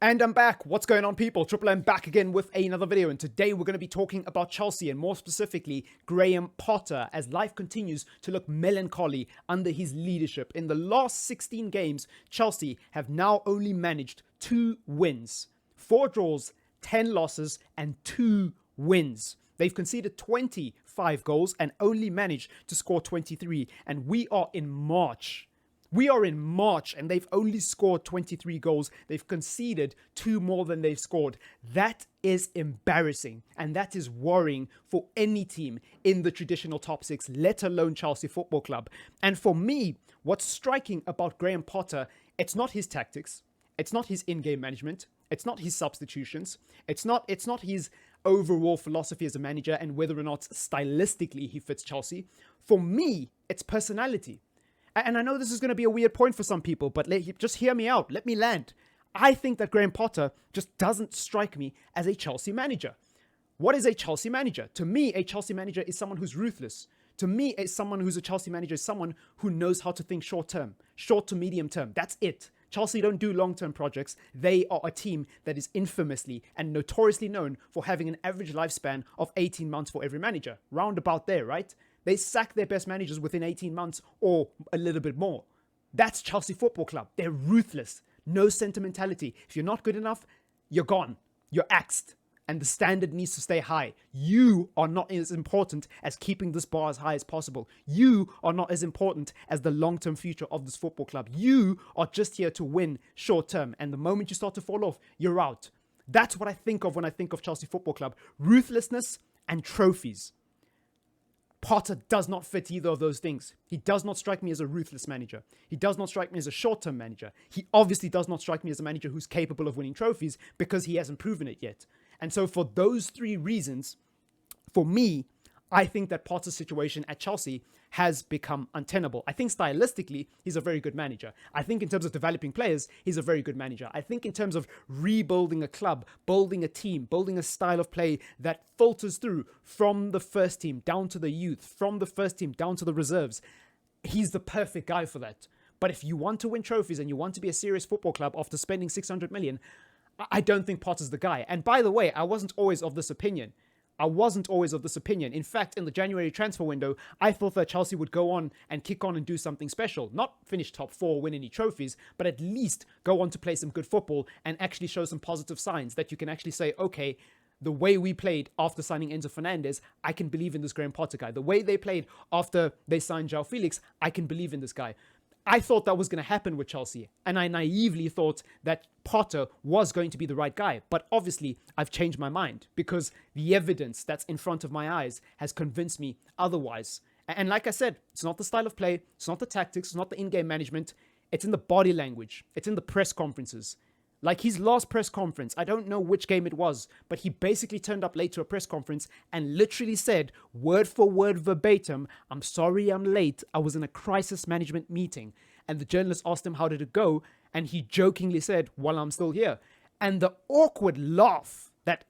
And I'm back. What's going on, people? TripleM back again with another video, and today we're going to be talking about Chelsea, and more specifically Graham Potter, as life continues to look melancholy under his leadership. In the last 16 games, Chelsea have now only managed 2 wins, 4 draws, 10 losses, and 2 wins. They've conceded 25 goals and only managed to score 23, and we are in March. And they've only scored 23 goals. They've conceded 2 more than they've scored. That is embarrassing, and that is worrying for any team in the traditional top 6, let alone Chelsea Football Club. And for me, what's striking about Graham Potter, it's not his tactics, it's not his in-game management, it's not his substitutions, it's not his overall philosophy as a manager and whether or not stylistically he fits Chelsea. For me, it's personality. And I know this is going to be a weird point for some people, but just hear me out. Let me land. I think that Graham Potter just doesn't strike me as a Chelsea manager. What is a Chelsea manager? To me, a Chelsea manager is someone who's ruthless. To me, someone who's a Chelsea manager is someone who knows how to think short term, short to medium term. That's it. Chelsea don't do long-term projects. They are a team that is infamously and notoriously known for having an average lifespan of 18 months for every manager. Round about there, right? They sack their best managers within 18 months or a little bit more. That's Chelsea Football Club. They're ruthless. No sentimentality. If you're not good enough, you're gone. You're axed. And the standard needs to stay high. You are not as important as keeping this bar as high as possible. You are not as important as the long-term future of this football club. You are just here to win short-term. And the moment you start to fall off, you're out. That's what I think of when I think of Chelsea Football Club. Ruthlessness and trophies. Potter does not fit either of those things. He does not strike me as a ruthless manager. He does not strike me as a short-term manager. He obviously does not strike me as a manager who's capable of winning trophies because he hasn't proven it yet. And so for those 3 reasons, for me, I think that Potter's situation at Chelsea has become untenable. I think stylistically, he's a very good manager. I think in terms of developing players, he's a very good manager. I think in terms of rebuilding a club, building a team, building a style of play that filters through from the first team down to the youth, from the first team down to the reserves, he's the perfect guy for that. But if you want to win trophies and you want to be a serious football club after spending 600 million, I don't think Potter's the guy. And by the way, I wasn't always of this opinion. In fact, in the January transfer window, I thought that Chelsea would go on and kick on and do something special. Not finish top 4, win any trophies, but at least go on to play some good football and actually show some positive signs that you can actually say, okay, the way we played after signing Enzo Fernandez, I can believe in this Graham Potter guy. The way they played after they signed João Felix, I can believe in this guy. I thought that was going to happen with Chelsea, and I naively thought that Potter was going to be the right guy. But obviously, I've changed my mind because the evidence that's in front of my eyes has convinced me otherwise. And like I said, it's not the style of play, it's not the tactics, it's not the in-game management, it's in the body language, it's in the press conferences. Like his last press conference, I don't know which game it was, but he basically turned up late to a press conference and literally said, word for word verbatim, "I'm sorry I'm late. I was in a crisis management meeting." And the journalist asked him, "How did it go?" And he jokingly said, "Well, I'm still here." And the awkward laugh that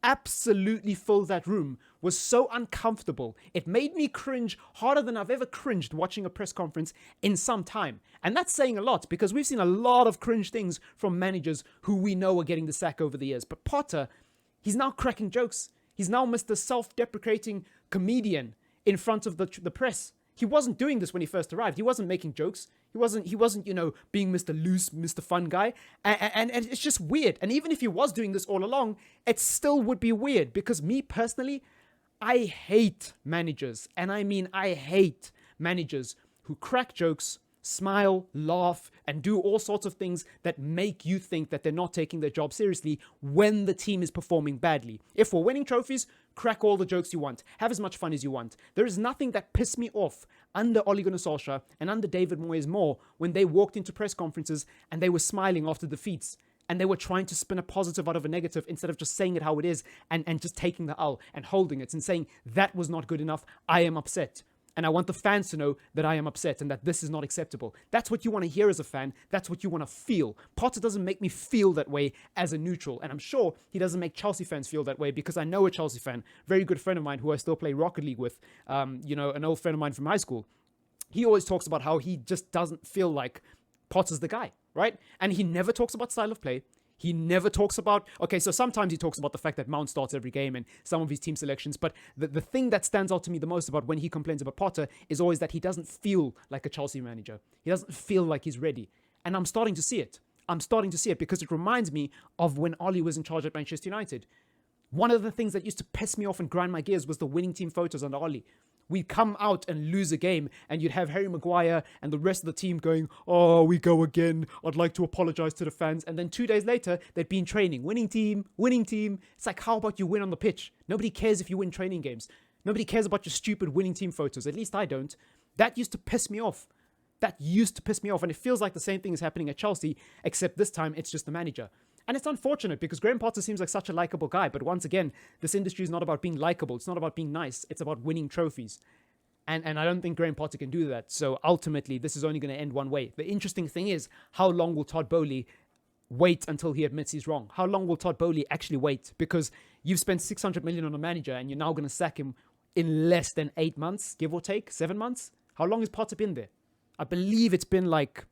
absolutely filled that room was so uncomfortable. It made me cringe harder than I've ever cringed watching a press conference in some time. And that's saying a lot because we've seen a lot of cringe things from managers who we know are getting the sack over the years. But Potter, he's now cracking jokes. He's now Mr. Self-deprecating comedian in front of the press. He wasn't doing this when he first arrived. He wasn't making jokes. He wasn't, being Mr. Loose, Mr. Fun guy. And it's just weird. And even if he was doing this all along, it still would be weird because me personally, I hate managers. And I mean, I hate managers who crack jokes, smile, laugh, and do all sorts of things that make you think that they're not taking their job seriously when the team is performing badly. If we're winning trophies, crack all the jokes you want. Have as much fun as you want. There is nothing that pissed me off under Ole Gunnar Solskjaer and under David Moyes more when they walked into press conferences and they were smiling after defeats and they were trying to spin a positive out of a negative instead of just saying it how it is and just taking the L and holding it and saying, that was not good enough. I am upset. And I want the fans to know that I am upset and that this is not acceptable. That's what you want to hear as a fan. That's what you want to feel. Potter doesn't make me feel that way as a neutral. And I'm sure he doesn't make Chelsea fans feel that way because I know a Chelsea fan, very good friend of mine who I still play Rocket League with, an old friend of mine from high school. He always talks about how he just doesn't feel like Potter's the guy, right? And he never talks about style of play. He never talks about, okay, so sometimes he talks about the fact that Mount starts every game and some of his team selections, but the thing that stands out to me the most about when he complains about Potter is always that he doesn't feel like a Chelsea manager. He doesn't feel like he's ready. And I'm starting to see it. I'm starting to see it because it reminds me of when Oli was in charge at Manchester United. One of the things that used to piss me off and grind my gears was the winning team photos under Oli. We'd come out and lose a game and you'd have Harry Maguire and the rest of the team going, oh, we go again. I'd like to apologize to the fans. And then 2 days later, they'd be in training. Winning team, winning team. It's like, how about you win on the pitch? Nobody cares if you win training games. Nobody cares about your stupid winning team photos. At least I don't. That used to piss me off. That used to piss me off. And it feels like the same thing is happening at Chelsea, except this time it's just the manager. And it's unfortunate because Graham Potter seems like such a likable guy. But once again, this industry is not about being likable. It's not about being nice. It's about winning trophies. And I don't think Graham Potter can do that. So ultimately, this is only going to end one way. The interesting thing is, how long will Todd Boehly wait until he admits he's wrong? How long will Todd Boehly actually wait? Because you've spent 600 million on a manager and you're now going to sack him in less than 8 months, give or take, 7 months. How long has Potter been there? I believe it's been like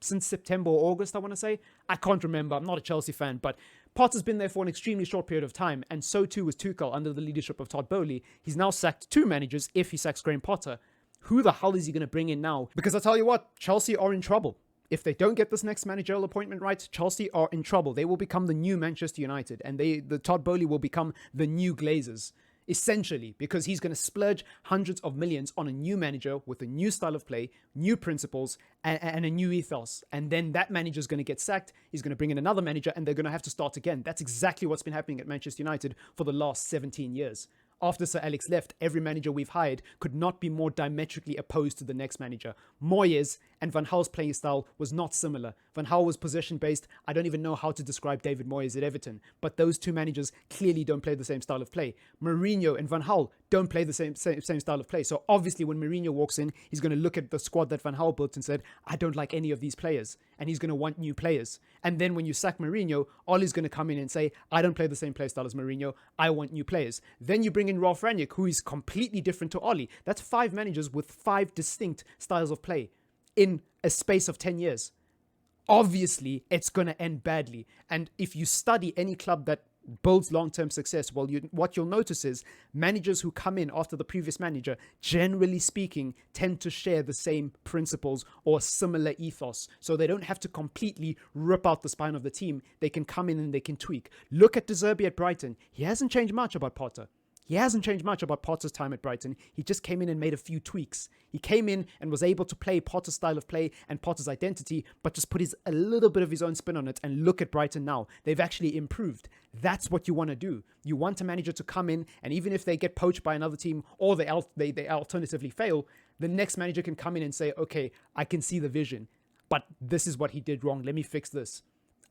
since September or August, I want to say. I can't remember. I'm not a Chelsea fan, but Potter's been there for an extremely short period of time, and so too was Tuchel under the leadership of Todd Boehly. He's now sacked 2 managers if he sacks Graham Potter. Who the hell is he going to bring in now? Because I tell you what, Chelsea are in trouble. If they don't get this next managerial appointment right, Chelsea are in trouble. They will become the new Manchester United, and the Todd Boehly will become the new Glazers. Essentially, because he's going to splurge hundreds of millions on a new manager with a new style of play, new principles, and a new ethos. And then that manager is going to get sacked. He's going to bring in another manager and they're going to have to start again. That's exactly what's been happening at Manchester United for the last 17 years. After Sir Alex left, every manager we've hired could not be more diametrically opposed to the next manager. Moyes and Van Gaal's playing style was not similar. Van Gaal was possession-based. I don't even know how to describe David Moyes at Everton, but those 2 managers clearly don't play the same style of play. Mourinho and Van Gaal don't play the same style of play. So obviously when Mourinho walks in, he's going to look at the squad that Van Gaal built and said, I don't like any of these players. And he's going to want new players. And then when you sack Mourinho, Ollie's going to come in and say, I don't play the same play style as Mourinho. I want new players. Then you bring in Ralf Rangnick, who is completely different to Ollie. That's 5 managers with 5 distinct styles of play in a space of 10 years. Obviously, it's going to end badly. And if you study any club that builds long-term success, well, what you'll notice is managers who come in after the previous manager, generally speaking, tend to share the same principles or similar ethos. So they don't have to completely rip out the spine of the team. They can come in and they can tweak. Look at De Zerbi at Brighton. He hasn't changed much about Potter. He hasn't changed much about Potter's time at Brighton. He just came in and made a few tweaks. He came in and was able to play Potter's style of play and Potter's identity, but just put a little bit of his own spin on it. And look at Brighton now. They've actually improved. That's what you want to do. You want a manager to come in, and even if they get poached by another team or they alternatively fail, the next manager can come in and say, okay, I can see the vision, but this is what he did wrong. Let me fix this.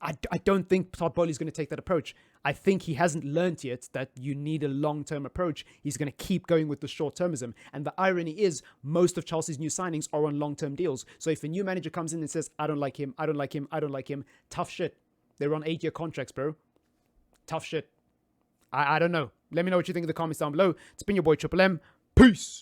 I don't think Todd Boehly is going to take that approach. I think he hasn't learned yet that you need a long-term approach. He's going to keep going with the short-termism. And the irony is, most of Chelsea's new signings are on long-term deals. So if a new manager comes in and says, I don't like him, I don't like him, I don't like him, tough shit. They're on 8-year contracts, bro. Tough shit. I don't know. Let me know what you think in the comments down below. It's been your boy TripleM. Peace.